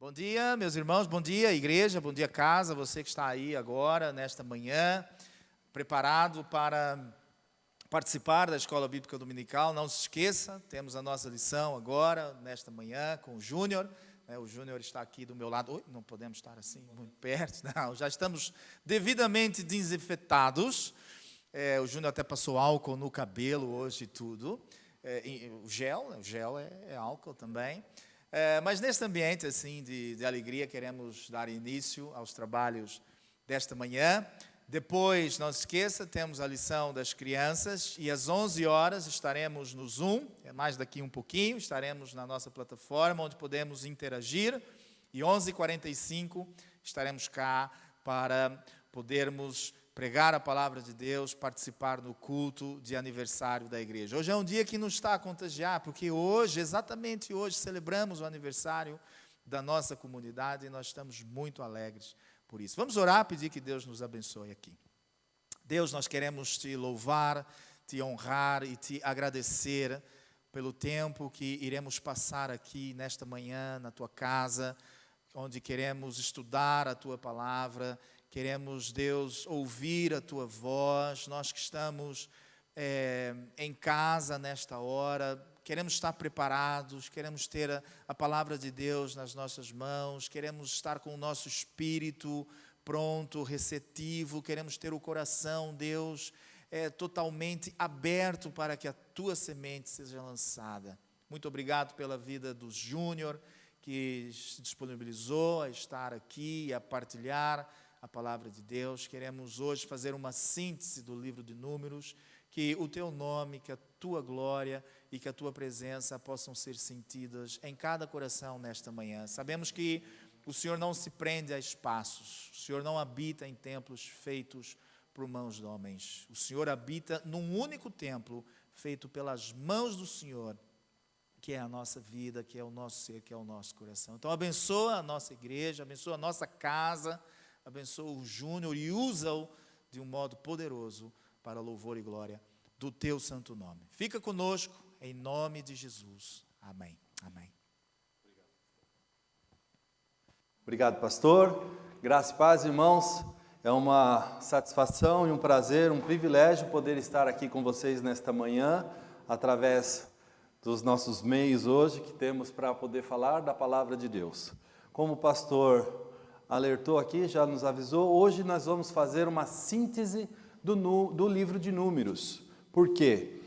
Bom dia, meus irmãos, bom dia, igreja, bom dia, casa, você que está aí agora, nesta manhã, preparado para participar da Escola Bíblica Dominical. Não se esqueça, temos a nossa lição agora, nesta manhã, com o Júnior. O Júnior está aqui do meu lado. Oi, não podemos estar assim, muito perto. Não, já estamos devidamente desinfetados. O Júnior até passou álcool no cabelo hoje e tudo. O gel é álcool também. Mas neste ambiente assim de alegria, queremos dar início aos trabalhos desta manhã. Depois, não se esqueça, temos a lição das crianças e às 11 horas estaremos no Zoom, mais daqui um pouquinho, estaremos na nossa plataforma onde podemos interagir e 11h45 estaremos cá para podermos pregar a palavra de Deus, participar no culto de aniversário da igreja. Hoje é um dia que nos está a contagiar, porque hoje, exatamente hoje, celebramos o aniversário da nossa comunidade e nós estamos muito alegres por isso. Vamos orar, pedir que Deus nos abençoe aqui. Deus, nós queremos te louvar, te honrar e te agradecer pelo tempo que iremos passar aqui nesta manhã, na tua casa, onde queremos estudar a tua palavra. Queremos, Deus, ouvir a Tua voz. Nós que estamos em casa nesta hora, queremos estar preparados, queremos ter a palavra de Deus nas nossas mãos, queremos estar com o nosso espírito pronto, receptivo, queremos ter o coração, Deus, totalmente aberto para que a Tua semente seja lançada. Muito obrigado pela vida do Júnior, que se disponibilizou a estar aqui e a partilhar a palavra de Deus. Queremos hoje fazer uma síntese do livro de Números, que o Teu nome, que a Tua glória e que a Tua presença possam ser sentidas em cada coração nesta manhã. Sabemos que o Senhor não se prende a espaços, o Senhor não habita em templos feitos por mãos de homens. O Senhor habita num único templo feito pelas mãos do Senhor, que é a nossa vida, que é o nosso ser, que é o nosso coração. Então abençoa a nossa igreja, abençoa a nossa casa, abençoa o Júnior e usa-o de um modo poderoso para louvor e glória do Teu santo nome. Fica conosco, em nome de Jesus. Amém. Amém. Obrigado, pastor. Graça e paz, irmãos. É uma satisfação e um prazer, um privilégio poder estar aqui com vocês nesta manhã, através dos nossos meios hoje que temos para poder falar da palavra de Deus. Como o pastor alertou aqui, já nos avisou, hoje nós vamos fazer uma síntese do livro de Números. Por quê?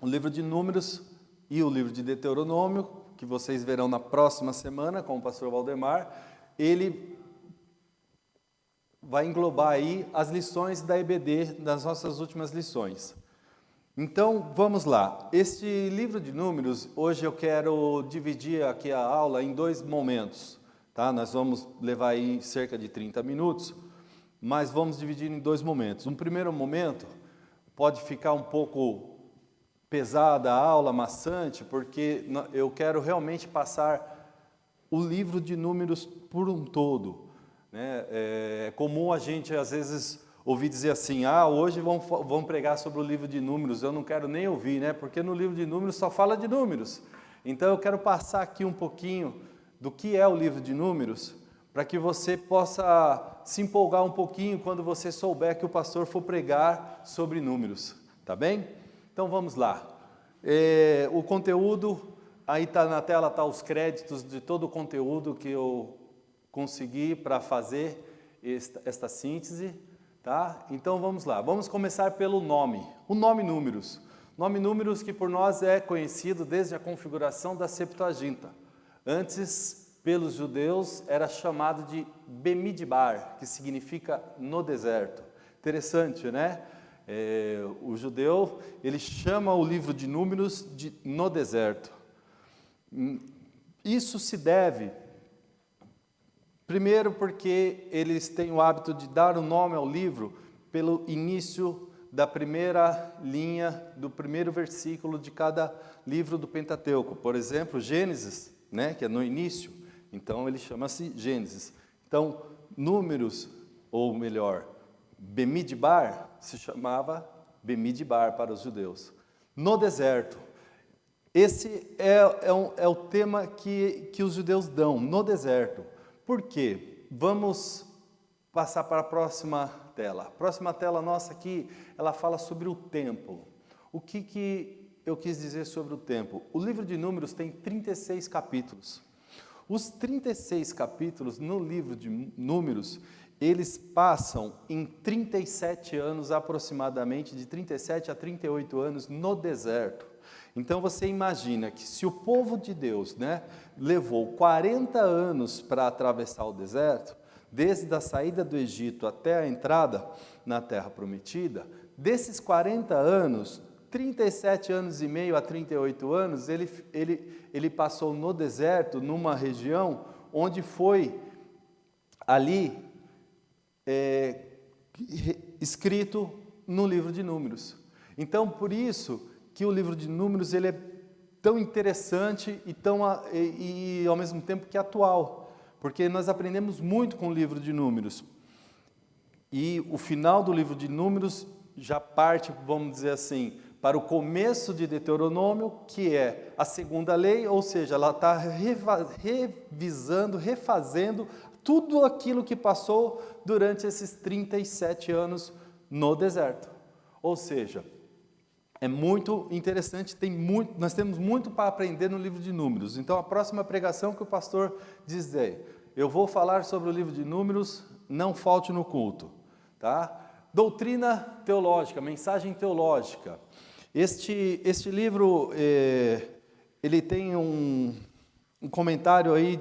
O livro de Números e o livro de Deuteronômio, que vocês verão na próxima semana com o pastor Valdemar, ele vai englobar aí as lições da EBD, das nossas últimas lições. Então, vamos lá. Este livro de Números, hoje eu quero dividir aqui a aula em dois momentos. Tá? Nós vamos levar aí cerca de 30 minutos, mas vamos dividir em dois momentos. Um primeiro momento pode ficar um pouco pesada a aula, maçante, porque eu quero realmente passar o livro de Números por um todo. Né? É comum a gente, às vezes, ouvir dizer assim, hoje vamos pregar sobre o livro de Números, eu não quero nem ouvir, né? Porque no livro de Números só fala de números. Então eu quero passar aqui um pouquinho do que é o livro de Números, para que você possa se empolgar um pouquinho quando você souber que o pastor for pregar sobre números, tá bem? Então vamos lá. O conteúdo, aí está na tela, tá os créditos de todo o conteúdo que eu consegui para fazer esta síntese, tá? Então vamos lá, vamos começar pelo nome, o nome Números. Nome Números que por nós é conhecido desde a configuração da Septuaginta. Antes, pelos judeus, era chamado de Bemidbar, que significa no deserto. Interessante, né? O judeu, ele chama o livro de Números de no deserto. Isso se deve, primeiro, porque eles têm o hábito de dar o nome ao livro pelo início da primeira linha, do primeiro versículo de cada livro do Pentateuco. Por exemplo, Gênesis, né, que é no início, então ele chama-se Gênesis. Então, Números, ou melhor, Bemidbar, se chamava Bemidbar para os judeus. No deserto, Esse é o tema que os judeus dão no deserto. Por quê? Vamos passar para a próxima tela. A próxima tela nossa aqui, ela fala sobre o tempo. O que eu quis dizer sobre o tempo? O livro de Números tem 36 capítulos. Os 36 capítulos no livro de Números, eles passam em 37 anos aproximadamente, de 37 a 38 anos no deserto. Então você imagina que se o povo de Deus, levou 40 anos para atravessar o deserto, desde a saída do Egito até a entrada na Terra Prometida, desses 40 anos, 37 anos e meio a 38 anos, ele passou no deserto, numa região onde foi ali escrito no livro de Números. Então, por isso que o livro de Números ele é tão interessante e ao mesmo tempo que atual, porque nós aprendemos muito com o livro de Números. E o final do livro de Números já parte, vamos dizer assim, para o começo de Deuteronômio, que é a segunda lei, ou seja, ela está revisando, refazendo tudo aquilo que passou durante esses 37 anos no deserto. Ou seja, é muito interessante, nós temos muito para aprender no livro de Números. Então, a próxima pregação que o pastor diz eu vou falar sobre o livro de Números, não falte no culto. Tá? Doutrina teológica, mensagem teológica. Este livro, ele tem um comentário aí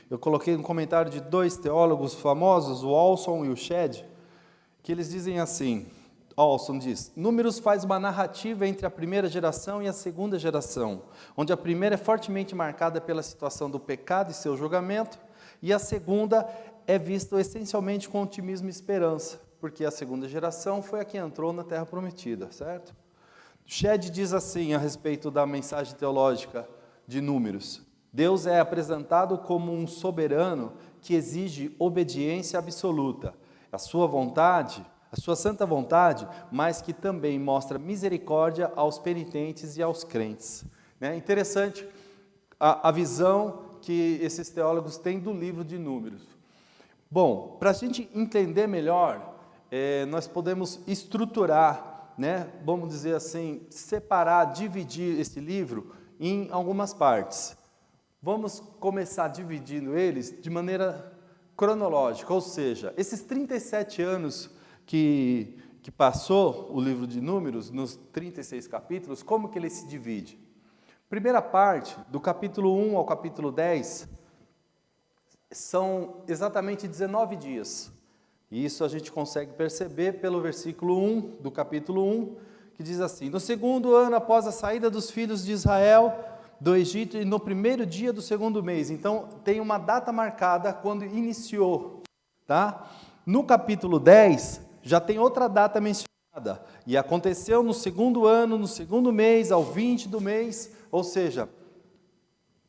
eu coloquei um comentário de dois teólogos famosos, o Olson e o Shedd, que eles dizem assim, Olson diz, Números faz uma narrativa entre a primeira geração e a segunda geração, onde a primeira é fortemente marcada pela situação do pecado e seu julgamento, e a segunda é vista essencialmente com otimismo e esperança, porque a segunda geração foi a que entrou na Terra Prometida, certo? Shedd diz assim a respeito da mensagem teológica de Números, Deus é apresentado como um soberano que exige obediência absoluta, a sua vontade, a sua santa vontade, mas que também mostra misericórdia aos penitentes e aos crentes. Interessante a visão que esses teólogos têm do livro de Números. Bom, para a gente entender melhor, nós podemos estruturar, vamos dizer assim, separar, dividir esse livro em algumas partes. Vamos começar dividindo eles de maneira cronológica, ou seja, esses 37 anos que passou o livro de Números, nos 36 capítulos, como que ele se divide? Primeira parte, do capítulo 1 ao capítulo 10, são exatamente 19 dias. E isso a gente consegue perceber pelo versículo 1 do capítulo 1, que diz assim, no segundo ano após a saída dos filhos de Israel do Egito e no primeiro dia do segundo mês. Então, tem uma data marcada quando iniciou, tá? No capítulo 10, já tem outra data mencionada. E aconteceu no segundo ano, no segundo mês, ao 20 do mês, ou seja,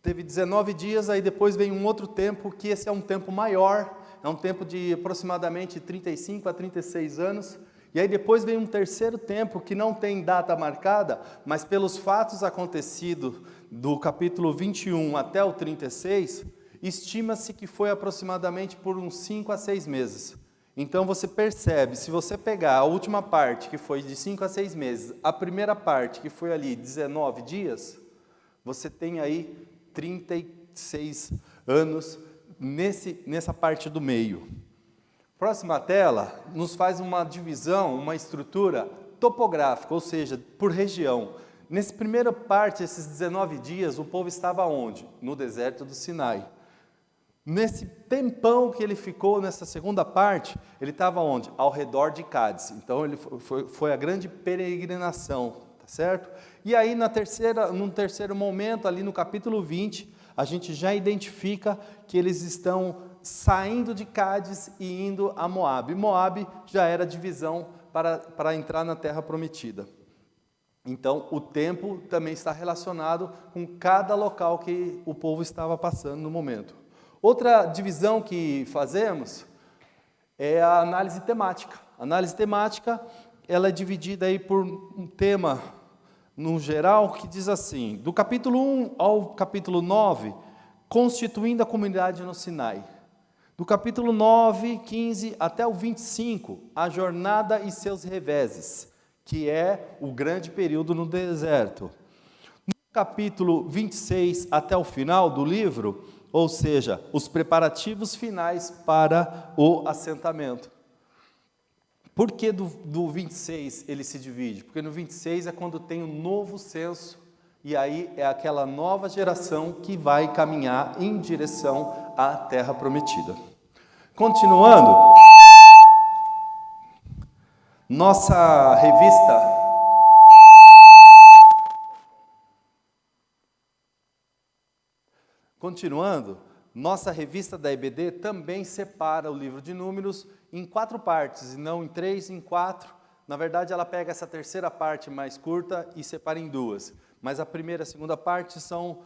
teve 19 dias, aí depois vem um outro tempo, que esse é um tempo maior, é um tempo de aproximadamente 35 a 36 anos, e aí depois vem um terceiro tempo, que não tem data marcada, mas pelos fatos acontecidos do capítulo 21 até o 36, estima-se que foi aproximadamente por uns 5 a 6 meses. Então você percebe, se você pegar a última parte, que foi de 5 a 6 meses, a primeira parte, que foi ali 19 dias, você tem aí 36 anos nessa parte do meio. Próxima tela nos faz uma divisão, uma estrutura topográfica, ou seja, por região. Nessa primeira parte, esses 19 dias, o povo estava onde? No deserto do Sinai. Nesse tempão que ele ficou, nessa segunda parte, ele estava onde? Ao redor de Cádiz. Então, foi a grande peregrinação, tá certo? E aí, num terceiro momento, ali no capítulo 20, a gente já identifica que eles estão saindo de Cádiz e indo a Moabe. Moabe já era divisão para entrar na Terra Prometida. Então, o tempo também está relacionado com cada local que o povo estava passando no momento. Outra divisão que fazemos é a análise temática. A análise temática, ela é dividida aí por um tema no geral, que diz assim, do capítulo 1 ao capítulo 9, constituindo a comunidade no Sinai. Do capítulo 9, 15 até o 25, a jornada e seus reveses, que é o grande período no deserto. No capítulo 26 até o final do livro, ou seja, os preparativos finais para o assentamento. Por que do 26 ele se divide? Porque no 26 é quando tem um novo censo, e aí é aquela nova geração que vai caminhar em direção à terra prometida. Continuando, nossa revista da EBD também separa o livro de Números em 4 partes, e não em 3, em 4. Na verdade, ela pega essa terceira parte mais curta e separa em 2. Mas a primeira e a segunda parte são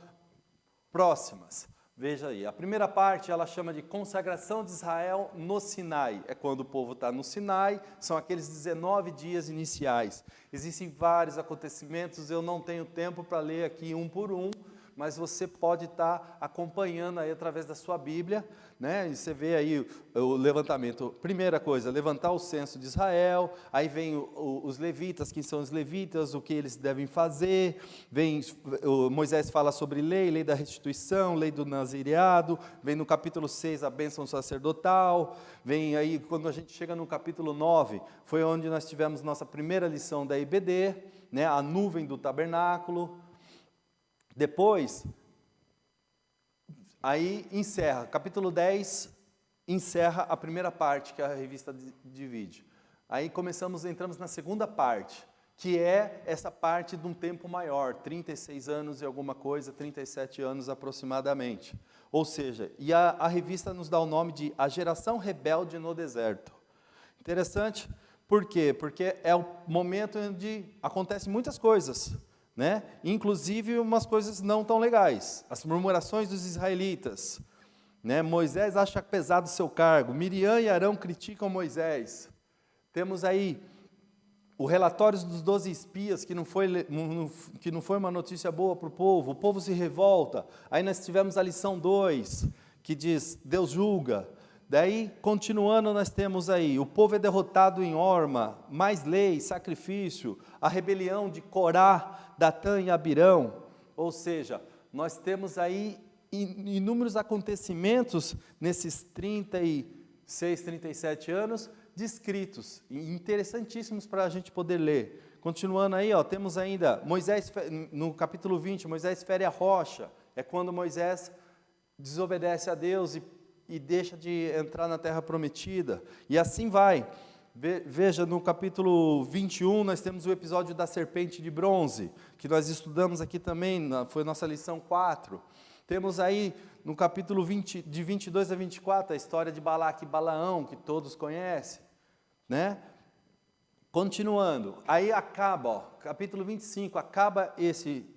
próximas. Veja aí, a primeira parte ela chama de consagração de Israel no Sinai. É quando o povo está no Sinai, são aqueles 19 dias iniciais. Existem vários acontecimentos, eu não tenho tempo para ler aqui um por um, mas você pode estar acompanhando aí através da sua Bíblia, né? E você vê aí o levantamento. Primeira coisa, levantar o censo de Israel, aí vem os levitas, quem são os levitas, o que eles devem fazer, Moisés fala sobre lei da restituição, lei do nazireado, vem no capítulo 6 a bênção sacerdotal, vem aí, quando a gente chega no capítulo 9, foi onde nós tivemos nossa primeira lição da IBD, né? A nuvem do tabernáculo. Depois, aí encerra, capítulo 10, encerra a primeira parte que a revista divide. Aí entramos na segunda parte, que é essa parte de um tempo maior, 36 anos e alguma coisa, 37 anos aproximadamente. Ou seja, e a revista nos dá o nome de A Geração Rebelde no Deserto. Interessante, por quê? Porque é o momento onde acontecem muitas coisas, né? Inclusive umas coisas não tão legais, as murmurações dos israelitas, né? Moisés acha pesado o seu cargo, Miriam e Arão criticam Moisés, temos aí o relatório dos 12 espias, que não foi uma notícia boa para o povo se revolta, aí nós tivemos a lição 2, que diz, Deus julga. Daí, continuando, nós temos aí, o povo é derrotado em Orma, mais lei, sacrifício, a rebelião de Corá, Datã e Abirão, ou seja, nós temos aí inúmeros acontecimentos nesses 36, 37 anos descritos, interessantíssimos para a gente poder ler. Continuando aí, temos ainda Moisés, no capítulo 20, Moisés fere a rocha, é quando Moisés desobedece a Deus e deixa de entrar na terra prometida, e assim vai. Veja, no capítulo 21, nós temos o episódio da serpente de bronze, que nós estudamos aqui também, foi nossa lição 4. Temos aí, no capítulo 20, de 22 a 24, a história de Balaque e Balaão, que todos conhecem, né? Continuando, aí acaba, capítulo 25,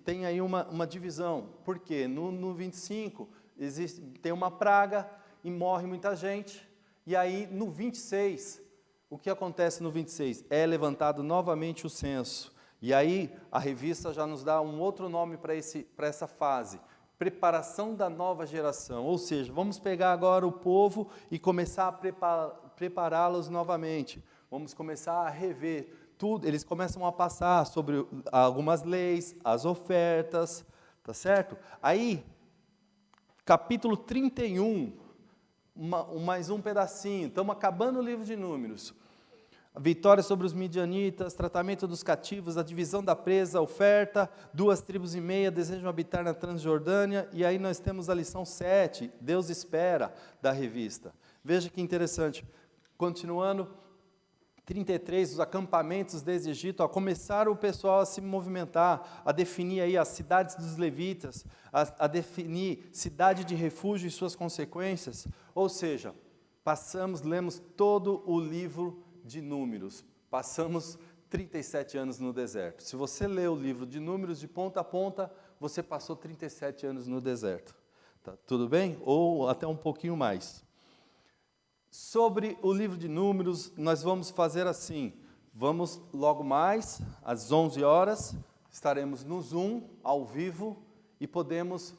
tem aí uma divisão. Por quê? No 25, tem uma praga e morre muita gente, e aí no 26, o que acontece no 26? É levantado novamente o censo. E aí a revista já nos dá um outro nome para essa fase. Preparação da nova geração. Ou seja, vamos pegar agora o povo e começar a prepará-los novamente. Vamos começar a rever tudo. Eles começam a passar sobre algumas leis, as ofertas, tá certo? Aí, capítulo 31, mais um pedacinho, estamos acabando o livro de Números. A vitória sobre os midianitas, tratamento dos cativos, a divisão da presa, a oferta, 2,5 tribos desejam habitar na Transjordânia, e aí nós temos a lição 7, Deus espera, da revista. Veja que interessante, continuando, 33, os acampamentos desde Egito, começaram o pessoal a se movimentar, a definir aí as cidades dos levitas, a definir cidade de refúgio e suas consequências, ou seja, lemos todo o livro de Números, passamos 37 anos no deserto. Se você lê o livro de Números de ponta a ponta, você passou 37 anos no deserto, tá, tudo bem? Ou até um pouquinho mais. Sobre o livro de Números, nós vamos fazer assim, vamos logo mais, às 11 horas, estaremos no Zoom, ao vivo, e podemos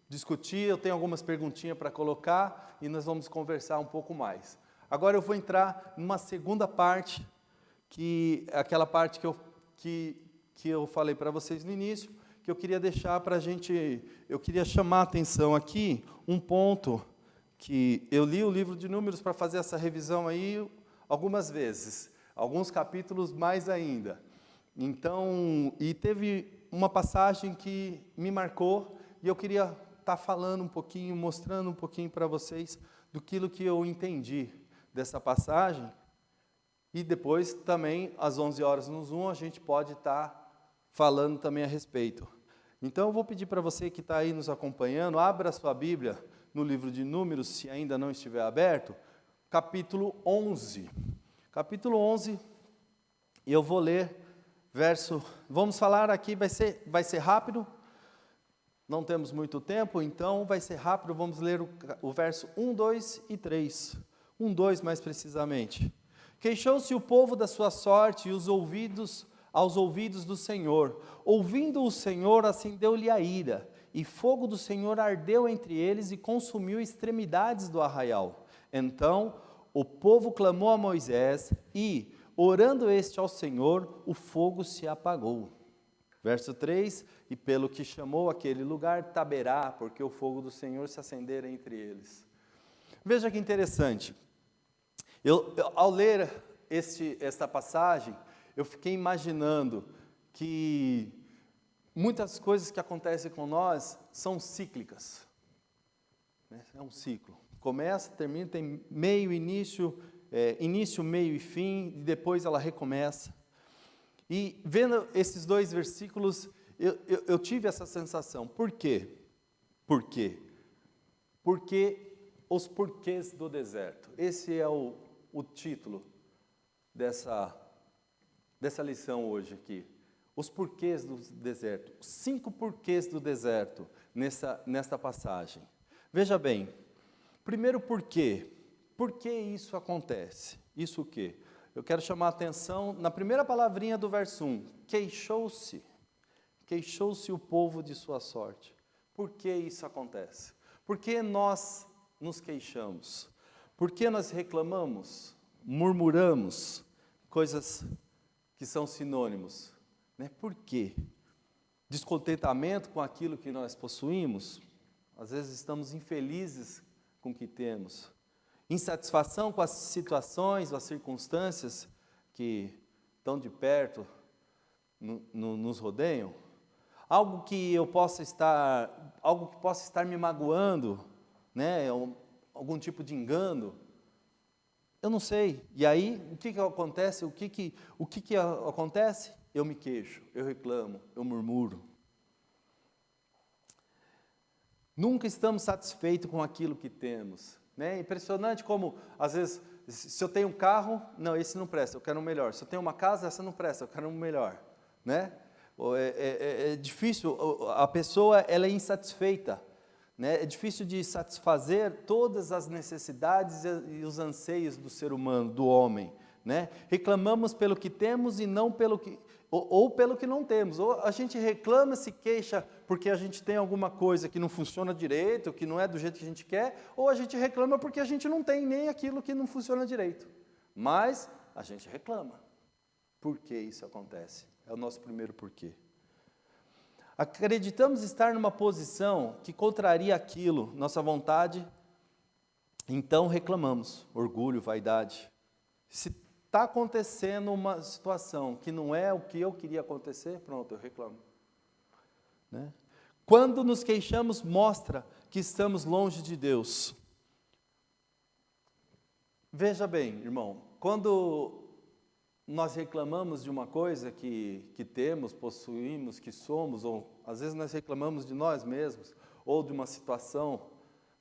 discutir. Eu tenho algumas perguntinhas para colocar e nós vamos conversar um pouco mais. Agora eu vou entrar numa segunda parte, que é aquela parte que eu falei para vocês no início, que eu queria deixar para a gente, eu queria chamar a atenção aqui, um ponto que eu li o livro de Números para fazer essa revisão aí algumas vezes, alguns capítulos mais ainda. Então, e teve uma passagem que me marcou, e eu queria estar falando um pouquinho, mostrando um pouquinho para vocês do que eu entendi dessa passagem. E depois também, às 11 horas no Zoom, a gente pode estar falando também a respeito. Então, eu vou pedir para você que está aí nos acompanhando, abra a sua Bíblia no livro de Números, se ainda não estiver aberto, capítulo 11. Capítulo 11, e eu vou ler verso, vamos falar aqui, vai ser rápido, não temos muito tempo, então vai ser rápido, vamos ler o verso 1, 2 e 3. 1, 2 mais precisamente. Queixou-se o povo da sua sorte e aos ouvidos do Senhor. Ouvindo o Senhor, acendeu-lhe a ira, e fogo do Senhor ardeu entre eles e consumiu extremidades do arraial. Então o povo clamou a Moisés e, orando este ao Senhor, o fogo se apagou. Verso 3, e pelo que chamou aquele lugar Taberá, porque o fogo do Senhor se acendera entre eles. Veja que interessante, ao ler esta passagem, eu fiquei imaginando que muitas coisas que acontecem com nós são cíclicas. É um ciclo. Começa, termina, tem meio, início, meio e fim, e depois ela recomeça. E vendo esses dois versículos, eu tive essa sensação. Por quê? Por quê? Porque os porquês do deserto. Esse é o título dessa lição hoje aqui. Os porquês do deserto. 5 porquês do deserto nesta passagem. Veja bem, primeiro porquê. Por que isso acontece? Isso o quê? Eu quero chamar a atenção na primeira palavrinha do verso 1. Queixou-se. Queixou-se o povo de sua sorte. Por que isso acontece? Por que nós nos queixamos? Por que nós reclamamos, murmuramos, coisas que são sinônimos? Por quê? Descontentamento com aquilo que nós possuímos? Às vezes estamos infelizes com o que temos. Insatisfação com as situações, as circunstâncias que tão de perto nos rodeiam. Algo que possa estar me magoando, algum tipo de engano. Eu não sei. E aí, o que acontece? O que acontece? Eu me queixo, eu reclamo, eu murmuro. Nunca estamos satisfeitos com aquilo que temos. É impressionante como, às vezes, se eu tenho um carro, não, esse não presta, eu quero um melhor. Se eu tenho uma casa, essa não presta, eu quero um melhor. É difícil, a pessoa ela é insatisfeita. É difícil de satisfazer todas as necessidades e os anseios do ser humano, do homem. Reclamamos pelo que temos e não pelo que... Ou pelo que não temos, ou a gente reclama, se queixa porque a gente tem alguma coisa que não funciona direito, que não é do jeito que a gente quer, ou a gente reclama porque a gente não tem nem aquilo que não funciona direito. Mas a gente reclama. Por que isso acontece? É o nosso primeiro porquê. Acreditamos estar numa posição que contraria aquilo, nossa vontade, então reclamamos. Orgulho, vaidade. Se está acontecendo uma situação que não é o que eu queria acontecer, pronto, eu reclamo. Quando nos queixamos, mostra que estamos longe de Deus. Veja bem, irmão, quando nós reclamamos de uma coisa que temos, possuímos, que somos, ou às vezes nós reclamamos de nós mesmos, ou de uma situação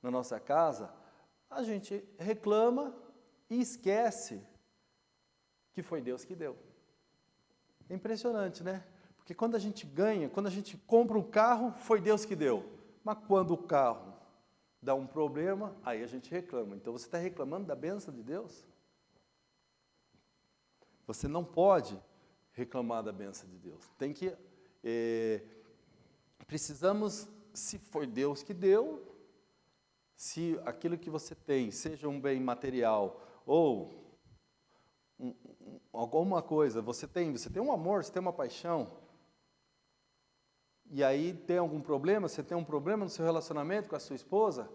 na nossa casa, a gente reclama e esquece que foi Deus que deu. É impressionante, Porque quando a gente ganha, quando a gente compra um carro, foi Deus que deu. Mas quando o carro dá um problema, aí a gente reclama. Então você está reclamando da bênção de Deus? Você não pode reclamar da bênção de Deus. Tem que Precisamos, se foi Deus que deu, se aquilo que você tem, seja um bem material ou alguma coisa, você tem um amor, você tem uma paixão, e aí tem algum problema, você tem um problema no seu relacionamento com a sua esposa,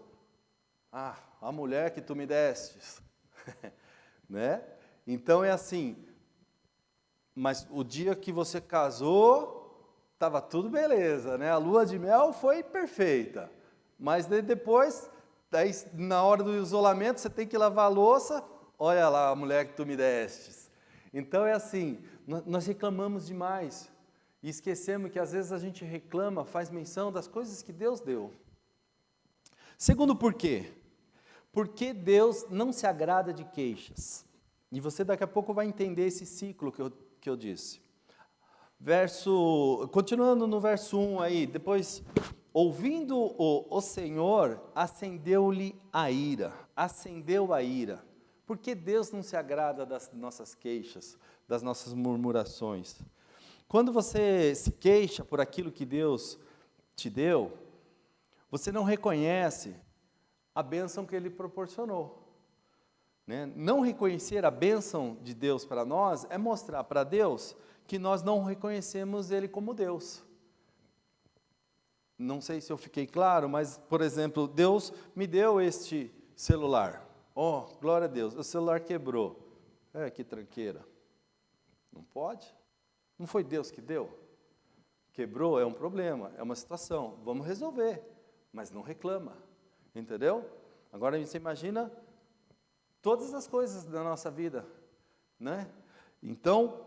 a mulher que tu me destes, né? Então é assim, mas o dia que você casou, estava tudo beleza, né? A lua de mel foi perfeita, mas depois, daí, na hora do isolamento, você tem que lavar a louça, olha lá a mulher que tu me destes. Então é assim, nós reclamamos demais, e esquecemos que às vezes a gente reclama, faz menção das coisas que Deus deu. Segundo porquê? Porque Deus não se agrada de queixas. E você daqui a pouco vai entender esse ciclo que eu disse. Continuando no verso 1 aí, depois, ouvindo o Senhor, acendeu a ira. Porque Deus não se agrada das nossas queixas, das nossas murmurações. Quando você se queixa por aquilo que Deus te deu, você não reconhece a bênção que Ele proporcionou. Né? Não reconhecer a bênção de Deus para nós é mostrar para Deus que nós não reconhecemos Ele como Deus. Não sei se eu fiquei claro, mas, por exemplo, Deus me deu este celular. Oh, glória a Deus, o celular quebrou. Que tranqueira. Não pode? Não foi Deus que deu? Quebrou é um problema, é uma situação. Vamos resolver, mas não reclama. Entendeu? Agora você imagina todas as coisas da nossa vida, né? Então,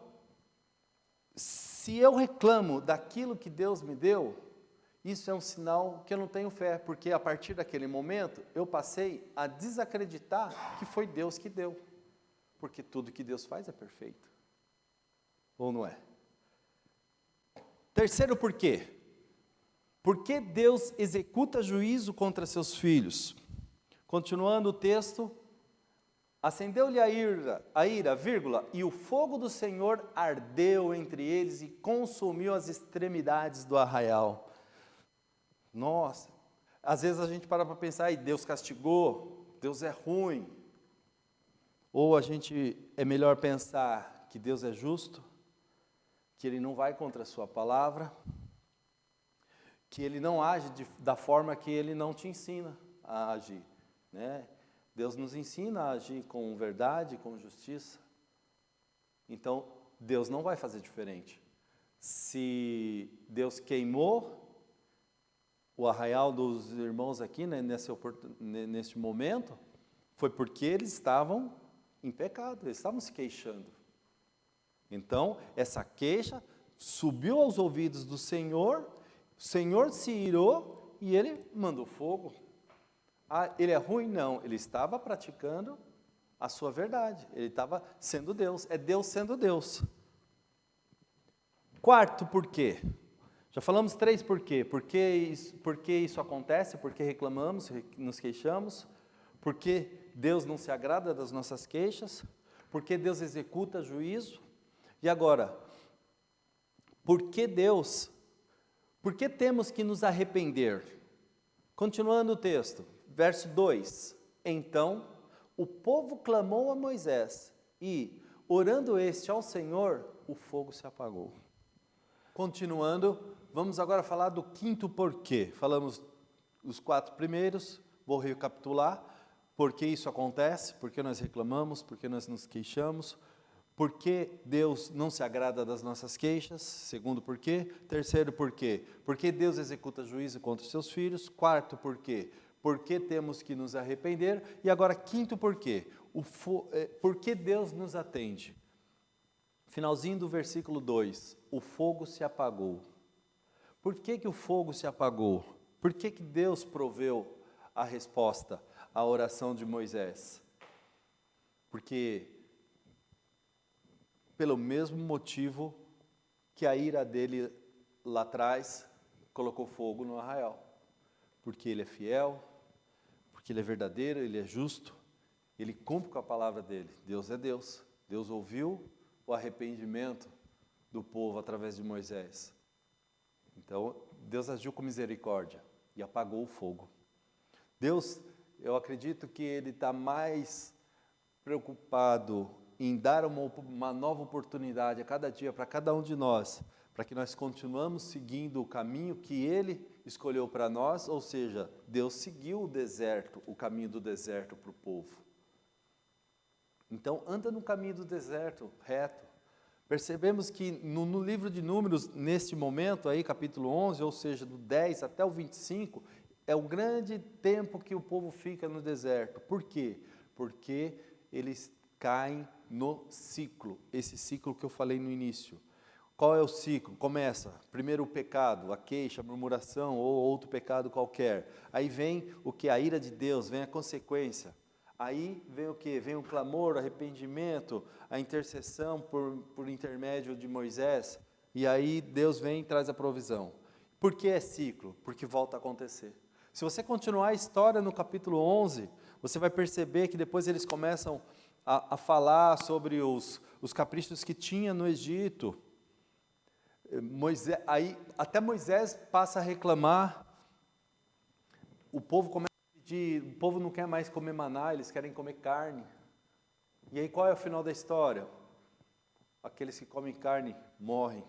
se eu reclamo daquilo que Deus me deu, isso é um sinal que eu não tenho fé, porque a partir daquele momento eu passei a desacreditar que foi Deus que deu, porque tudo que Deus faz é perfeito, ou não é? Terceiro porquê. Porque Deus executa juízo contra seus filhos. Continuando o texto, acendeu-lhe a ira, vírgula, e o fogo do Senhor ardeu entre eles e consumiu as extremidades do arraial. Nossa, às vezes a gente para pensar, Deus castigou, Deus é ruim. Ou é melhor pensar que Deus é justo, que Ele não vai contra a sua palavra, que Ele não age da forma que Ele não te ensina a agir, né? Deus nos ensina a agir com verdade, com justiça. Então, Deus não vai fazer diferente. Se Deus queimou o arraial dos irmãos aqui, né, neste momento, foi porque eles estavam em pecado, eles estavam se queixando. Então, essa queixa subiu aos ouvidos do Senhor, o Senhor se irou e Ele mandou fogo. Ele é ruim? Não, ele estava praticando a sua verdade, ele estava sendo Deus, é Deus sendo Deus. Quarto porquê. Já falamos 3 porquê. Por que isso acontece? Por que reclamamos, nos queixamos? Por que Deus não se agrada das nossas queixas? Por que Deus executa juízo? E agora, por que temos que nos arrepender? Continuando o texto, verso 2. Então, o povo clamou a Moisés e, orando este ao Senhor, o fogo se apagou. Continuando, vamos agora falar do quinto porquê. Falamos os 4 primeiros, vou recapitular. Por que isso acontece? Por que nós reclamamos? Por que nós nos queixamos? Por que Deus não se agrada das nossas queixas? Segundo porquê. Terceiro porquê. Por que Deus executa juízo contra os seus filhos? Quarto porquê. Por que temos que nos arrepender? E agora, quinto porquê. Por que Deus nos atende? Finalzinho do versículo 2. O fogo se apagou. Por que o fogo se apagou? Por que Deus proveu a resposta à oração de Moisés? Porque pelo mesmo motivo que a ira dele lá atrás colocou fogo no arraial. Porque ele é fiel, porque ele é verdadeiro, ele é justo, ele cumpre com a palavra dele. Deus é Deus. Deus ouviu o arrependimento do povo através de Moisés. Então, Deus agiu com misericórdia e apagou o fogo. Deus, eu acredito que Ele está mais preocupado em dar uma nova oportunidade a cada dia para cada um de nós, para que nós continuamos seguindo o caminho que Ele escolheu para nós, ou seja, Deus seguiu o deserto, o caminho do deserto para o povo. Então, anda no caminho do deserto, reto. Percebemos que no livro de Números, neste momento, aí, capítulo 11, ou seja, do 10 até o 25, é o grande tempo que o povo fica no deserto. Por quê? Porque eles caem no ciclo, esse ciclo que eu falei no início. Qual é o ciclo? Começa, primeiro o pecado, a queixa, a murmuração ou outro pecado qualquer. Aí vem o que? A ira de Deus, vem a consequência. Aí vem o que? Vem o clamor, o arrependimento, a intercessão por intermédio de Moisés. E aí Deus vem e traz a provisão. Por que é ciclo? Porque volta a acontecer. Se você continuar a história no capítulo 11, você vai perceber que depois eles começam a falar sobre os caprichos que tinha no Egito. Até Moisés passa a reclamar, o povo começa a pedir, o povo não quer mais comer maná, eles querem comer carne. E aí qual é o final da história? Aqueles que comem carne morrem,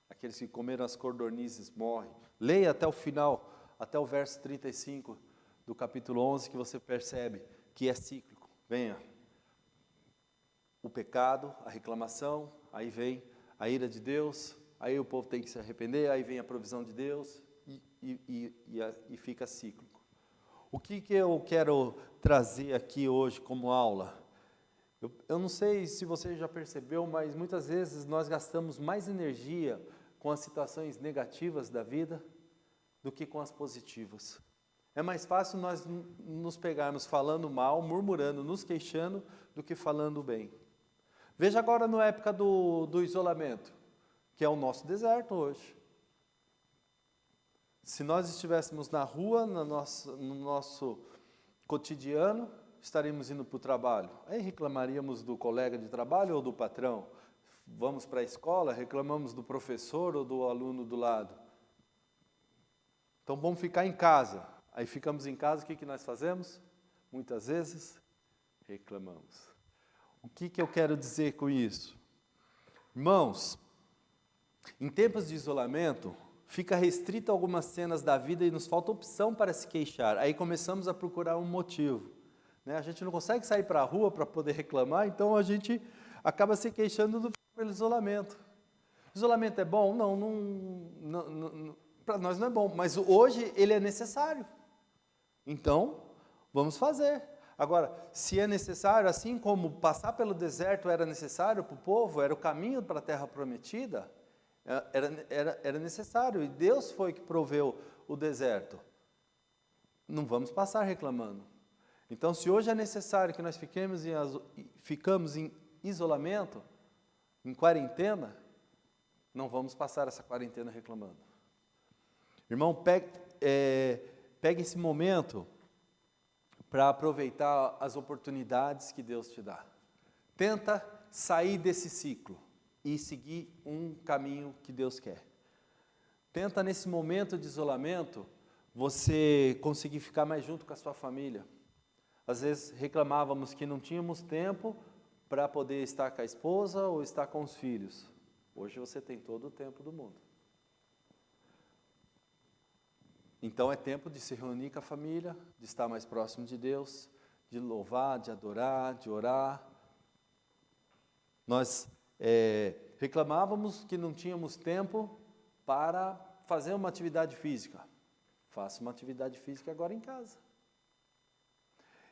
aqueles que comeram as codornizes morrem. Leia até o final, até o verso 35 do capítulo 11, que você percebe que é cíclico. Venha o pecado, a reclamação, aí vem a ira de Deus, aí o povo tem que se arrepender, aí vem a provisão de Deus e fica cíclico. O que eu quero trazer aqui hoje como aula? Eu não sei se você já percebeu, mas muitas vezes nós gastamos mais energia com as situações negativas da vida do que com as positivas. É mais fácil nós nos pegarmos falando mal, murmurando, nos queixando, do que falando bem. Veja agora na época do isolamento, que é o nosso deserto hoje. Se nós estivéssemos na rua, no nosso cotidiano, estaríamos indo para o trabalho. Aí reclamaríamos do colega de trabalho ou do patrão. Vamos para a escola, reclamamos do professor ou do aluno do lado. Então vamos ficar em casa. Aí ficamos em casa, o que nós fazemos? Muitas vezes, reclamamos. O que eu quero dizer com isso? Irmãos, em tempos de isolamento, fica restrito a algumas cenas da vida e nos falta opção para se queixar. Aí começamos a procurar um motivo. A gente não consegue sair para a rua para poder reclamar, então a gente acaba se queixando do isolamento. Isolamento é bom? Não, para nós não é bom, mas hoje ele é necessário. Então, vamos fazer. Agora, se é necessário, assim como passar pelo deserto era necessário para o povo, era o caminho para a terra prometida, era necessário, e Deus foi que proveu o deserto. Não vamos passar reclamando. Então, se hoje é necessário que nós ficamos em isolamento, em quarentena, não vamos passar essa quarentena reclamando. Irmão, pegue esse momento para aproveitar as oportunidades que Deus te dá. Tenta sair desse ciclo e seguir um caminho que Deus quer. Tenta, nesse momento de isolamento, você conseguir ficar mais junto com a sua família. Às vezes reclamávamos que não tínhamos tempo para poder estar com a esposa ou estar com os filhos. Hoje você tem todo o tempo do mundo. Então é tempo de se reunir com a família, de estar mais próximo de Deus, de louvar, de adorar, de orar. Nós reclamávamos que não tínhamos tempo para fazer uma atividade física. Faça uma atividade física agora em casa.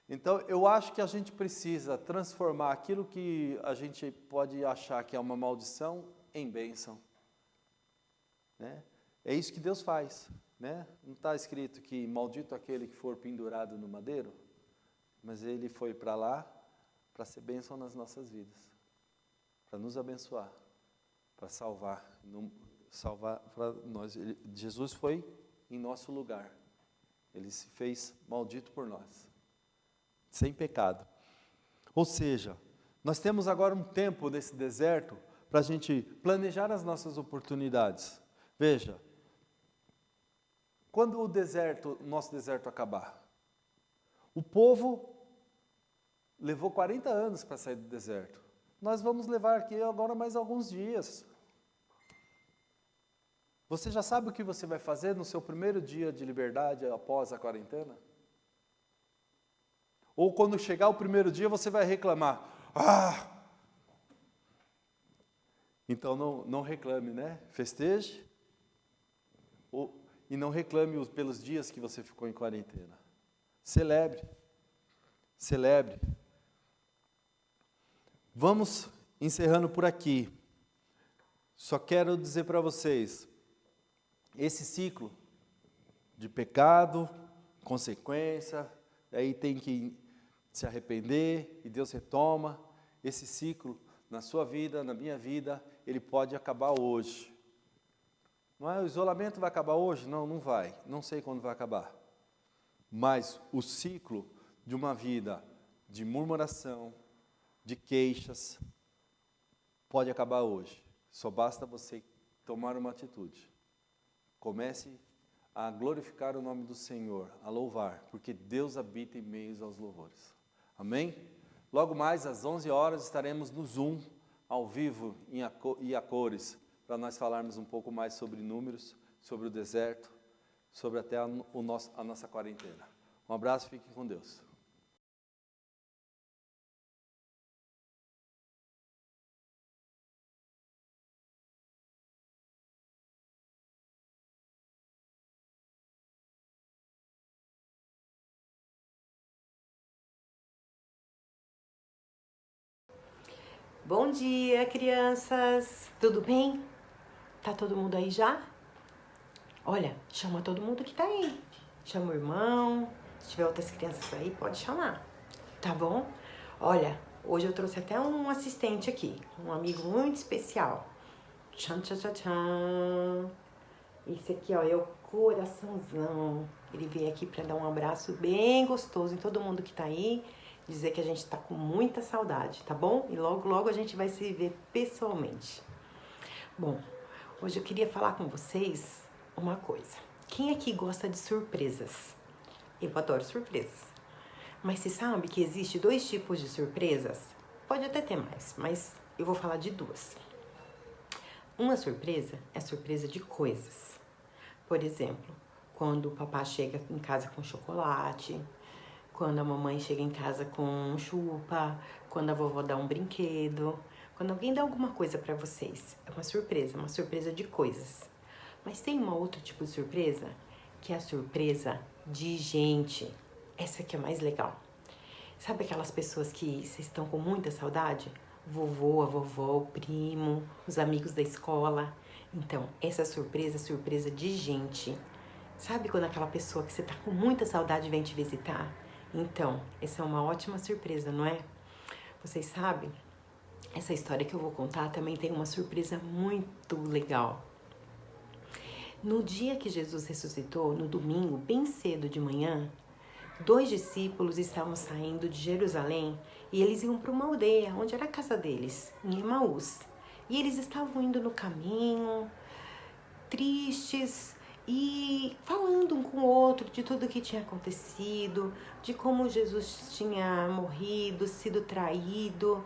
Então, eu acho que a gente precisa transformar aquilo que a gente pode achar que é uma maldição em bênção. É isso que Deus faz. Não está escrito que maldito aquele que for pendurado no madeiro, mas ele foi para lá para ser bênção nas nossas vidas, para nos abençoar, para salvar para nós. Jesus foi em nosso lugar, ele se fez maldito por nós, sem pecado. Ou seja, nós temos agora um tempo nesse deserto para a gente planejar as nossas oportunidades. Veja, quando o nosso deserto acabar, o povo levou 40 anos para sair do deserto. Nós vamos levar aqui agora mais alguns dias. Você já sabe o que você vai fazer no seu primeiro dia de liberdade após a quarentena? Ou quando chegar o primeiro dia você vai reclamar. Então não reclame, né? Festeje. E não reclame pelos dias que você ficou em quarentena. Celebre. Celebre. Vamos encerrando por aqui. Só quero dizer para vocês, esse ciclo de pecado, consequência, aí tem que se arrepender e Deus retoma. Esse ciclo na sua vida, na minha vida, ele pode acabar hoje. Não é? O isolamento vai acabar hoje? Não, não vai. Não sei quando vai acabar. Mas o ciclo de uma vida de murmuração, de queixas, pode acabar hoje. Só basta você tomar uma atitude. Comece a glorificar o nome do Senhor, a louvar, porque Deus habita em meio aos louvores. Amém? Logo mais, às 11 horas, estaremos no Zoom, ao vivo e a cores, para nós falarmos um pouco mais sobre números, sobre o deserto, sobre até a nossa quarentena. Um abraço, fiquem com Deus. Bom dia, crianças! Tudo bem? Tá todo mundo aí já? Olha, chama todo mundo que tá aí. Chama o irmão, se tiver outras crianças aí, pode chamar, tá bom? Olha, hoje eu trouxe até um assistente aqui, um amigo muito especial. Tchan, tchan, tchan, tchan. Esse aqui, ó, é o Coraçãozão. Ele veio aqui pra dar um abraço bem gostoso em todo mundo que tá aí. Dizer que a gente tá com muita saudade, tá bom? E logo, logo a gente vai se ver pessoalmente. Bom, hoje eu queria falar com vocês uma coisa. Quem aqui gosta de surpresas? Eu adoro surpresas. Mas você sabe que existe 2 tipos de surpresas? Pode até ter mais, mas eu vou falar de 2. Uma surpresa é surpresa de coisas. Por exemplo, quando o papai chega em casa com chocolate, quando a mamãe chega em casa com chupa, quando a vovó dá um brinquedo, quando alguém dá alguma coisa pra vocês. É uma surpresa de coisas. Mas tem um outro tipo de surpresa, que é a surpresa de gente. Essa aqui é mais legal. Sabe aquelas pessoas que vocês estão com muita saudade? Vovô, a vovó, o primo, os amigos da escola. Então, essa surpresa é surpresa de gente. Sabe quando aquela pessoa que você tá com muita saudade vem te visitar? Então, essa é uma ótima surpresa, não é? Vocês sabem, essa história que eu vou contar também tem uma surpresa muito legal. No dia que Jesus ressuscitou, no domingo, bem cedo de manhã, 2 discípulos estavam saindo de Jerusalém e eles iam para uma aldeia, onde era a casa deles, em Emaús. E eles estavam indo no caminho, tristes, e falando um com o outro de tudo que tinha acontecido, de como Jesus tinha morrido, sido traído,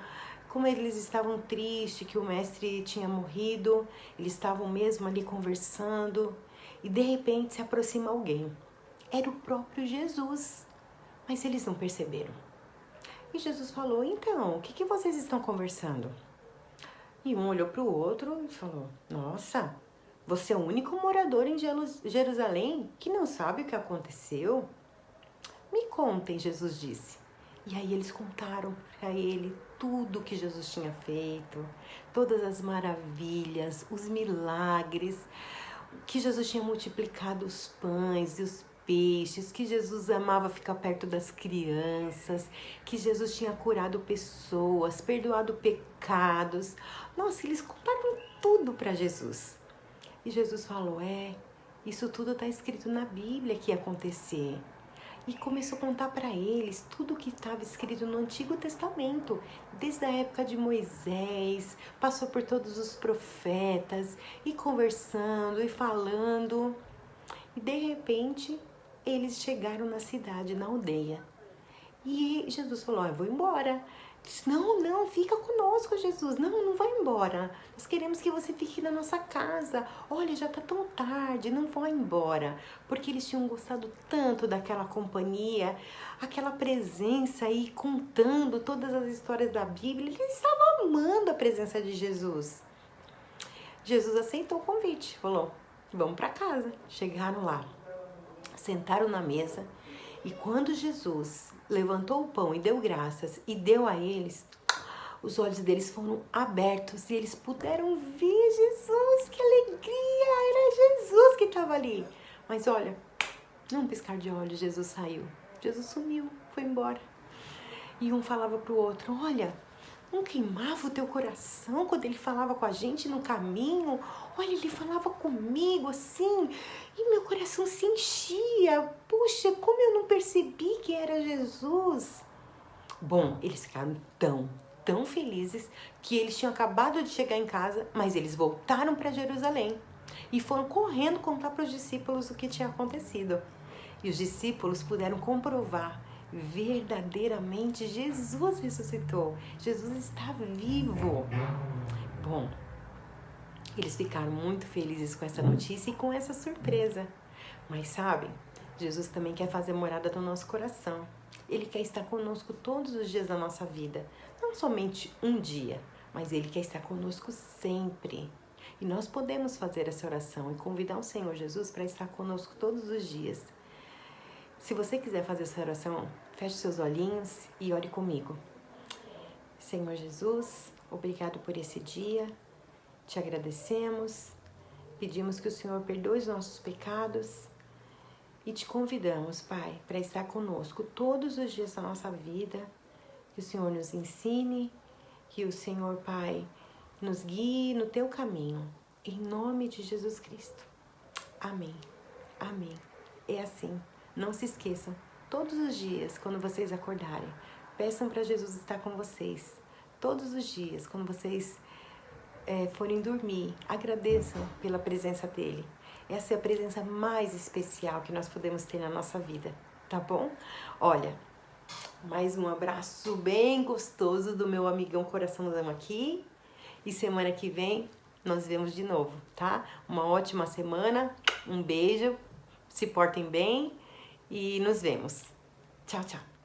como eles estavam tristes que o mestre tinha morrido. Eles estavam mesmo ali conversando e de repente se aproxima alguém. Era o próprio Jesus, mas eles não perceberam. E Jesus falou: então, o que vocês estão conversando? E um olhou para o outro e falou: nossa, você é o único morador em Jerusalém que não sabe o que aconteceu? Me contem, Jesus disse. E aí eles contaram para ele tudo que Jesus tinha feito, todas as maravilhas, os milagres, que Jesus tinha multiplicado os pães e os peixes, que Jesus amava ficar perto das crianças, que Jesus tinha curado pessoas, perdoado pecados. Nossa, eles contaram tudo para Jesus. E Jesus falou: isso tudo está escrito na Bíblia que ia acontecer. e começou a contar para eles tudo o que estava escrito no Antigo Testamento, desde a época de Moisés, passou por todos os profetas, e conversando e falando. E de repente, eles chegaram na cidade, na aldeia. E Jesus falou, eu vou embora. Disse, não, fica conosco, Jesus. Não vai embora. Nós queremos que você fique na nossa casa. Olha, já tá tão tarde, não vão embora. Porque eles tinham gostado tanto daquela companhia, aquela presença aí, contando todas as histórias da Bíblia. Eles estavam amando a presença de Jesus. Jesus aceitou o convite, falou, vamos para casa. Chegaram lá, sentaram na mesa. E quando Jesus levantou o pão e deu graças e deu a eles, os olhos deles foram abertos e eles puderam ver Jesus. Que alegria! Era Jesus que estava ali. Mas olha, num piscar de olhos, Jesus saiu. Jesus sumiu, foi embora. E um falava para o outro, olha, não queimava o teu coração quando ele falava com a gente no caminho? Olha, ele falava comigo assim, e meu coração se enchia. Puxa, como eu não percebi que era Jesus? Bom, eles ficaram tão felizes que eles tinham acabado de chegar em casa, mas eles voltaram para Jerusalém e foram correndo contar para os discípulos o que tinha acontecido. E os discípulos puderam comprovar verdadeiramente Jesus ressuscitou. Jesus está vivo. Bom, eles ficaram muito felizes com essa notícia e com essa surpresa. Mas sabem, Jesus também quer fazer morada no nosso coração. Ele quer estar conosco todos os dias da nossa vida. Não somente um dia, mas Ele quer estar conosco sempre. E nós podemos fazer essa oração e convidar o Senhor Jesus para estar conosco todos os dias. Se você quiser fazer essa oração, feche seus olhinhos e ore comigo. Senhor Jesus, obrigado por esse dia. Te agradecemos. Pedimos que o Senhor perdoe os nossos pecados. E te convidamos, Pai, para estar conosco todos os dias da nossa vida. Que o Senhor nos ensine. Que o Senhor, Pai, nos guie no teu caminho. Em nome de Jesus Cristo. Amém. Amém. É assim. Não se esqueçam, todos os dias, quando vocês acordarem, peçam para Jesus estar com vocês. Todos os dias, quando vocês forem dormir, agradeçam pela presença dEle. Essa é a presença mais especial que nós podemos ter na nossa vida, tá bom? Olha, mais um abraço bem gostoso do meu amigão Coraçãozão aqui. E semana que vem nós vemos de novo, tá? Uma ótima semana, um beijo, se portem bem. E nos vemos. Tchau, tchau.